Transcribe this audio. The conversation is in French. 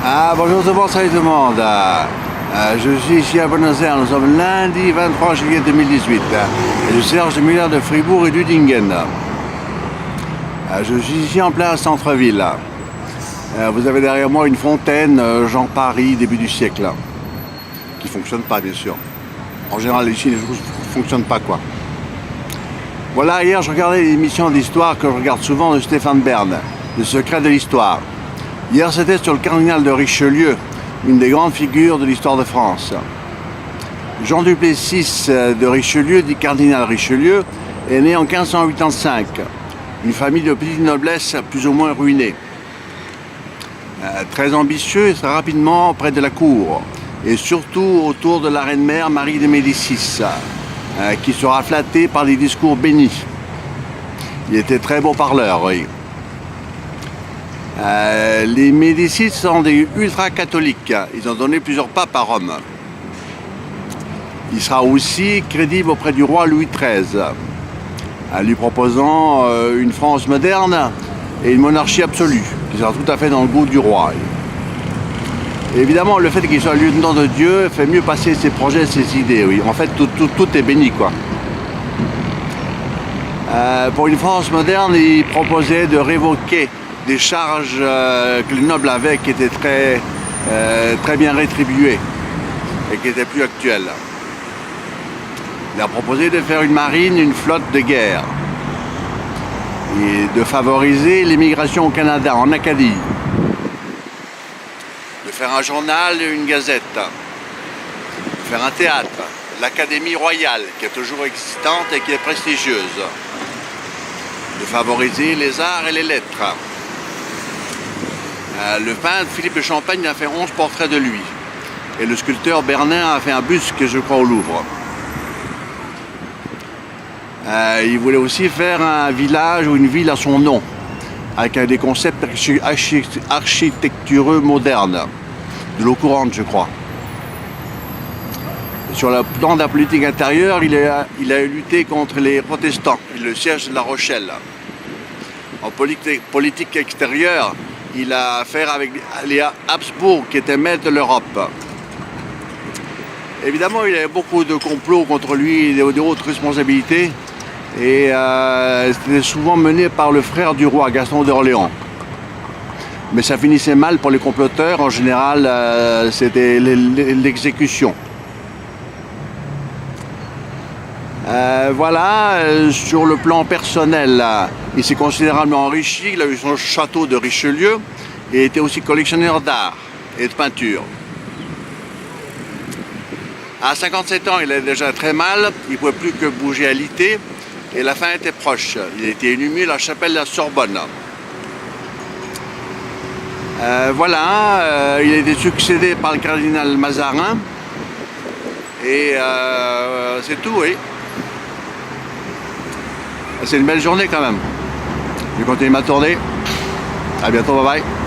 Bonjour tout le monde, salut tout le monde. Je suis ici à Buenos Aires, nous sommes lundi 23 juillet 2018. Et je cherche le milliard de Fribourg et d'Udingen. Je suis ici en plein centre-ville. Vous avez derrière moi une fontaine, Jean Paris, début du siècle, qui ne fonctionne pas bien sûr. En général ici les choses ne fonctionnent pas quoi. Voilà, hier je regardais l'émission d'histoire que je regarde souvent de Stéphane Bern, Le secret de l'histoire. Hier c'était sur le cardinal de Richelieu, une des grandes figures de l'histoire de France. Jean du Plessis de Richelieu, dit cardinal Richelieu, est né en 1585. Une famille de petite noblesse plus ou moins ruinée. Très ambitieux, il sera rapidement près de la cour, et surtout autour de la reine-mère Marie de Médicis, qui sera flattée par des discours bénis. Il était très beau parleur, oui. Les Médicis sont des ultra-catholiques. Ils ont donné plusieurs papes à Rome. Il sera aussi crédible auprès du roi Louis XIII, lui proposant une France moderne et une monarchie absolue, qui sera tout à fait dans le goût du roi. Et évidemment, le fait qu'il soit lieutenant de Dieu fait mieux passer ses projets et ses idées. Oui. En fait, tout est béni, quoi. Pour une France moderne, il proposait de révoquer des charges que les nobles avaient, qui étaient très bien rétribuées et qui étaient plus actuelles. Il a proposé de faire une marine, une flotte de guerre et de favoriser l'immigration au Canada, en Acadie, de faire un journal et une gazette, de faire un théâtre, l'Académie royale qui est toujours existante et qui est prestigieuse, de favoriser les arts et les lettres. Le peintre Philippe de Champagne a fait 11 portraits de lui. Et le sculpteur Bernin a fait un buste, je crois, au Louvre. Il voulait aussi faire un village ou une ville à son nom, avec des concepts architectureux modernes, de l'eau courante, je crois. Sur le plan de la politique intérieure, il a lutté contre les protestants, le siège de La Rochelle. En politique extérieure, il a affaire avec les Habsbourg qui étaient maîtres de l'Europe. Évidemment, il y avait beaucoup de complots contre lui, d'autres responsabilités. Et c'était souvent mené par le frère du roi, Gaston d'Orléans. Mais ça finissait mal pour les comploteurs. En général, c'était l'exécution. Voilà, sur le plan personnel, il s'est considérablement enrichi. Il a eu son château de Richelieu et était aussi collectionneur d'art et de peinture. À 57 ans, il est déjà très mal, il ne pouvait plus que bouger à l'ité et la fin était proche. Il a été inhumé à la chapelle de la Sorbonne. Voilà, il a été succédé par le cardinal Mazarin et c'est tout, oui. C'est une belle journée quand même. Je vais continuer ma tournée. À bientôt, bye bye.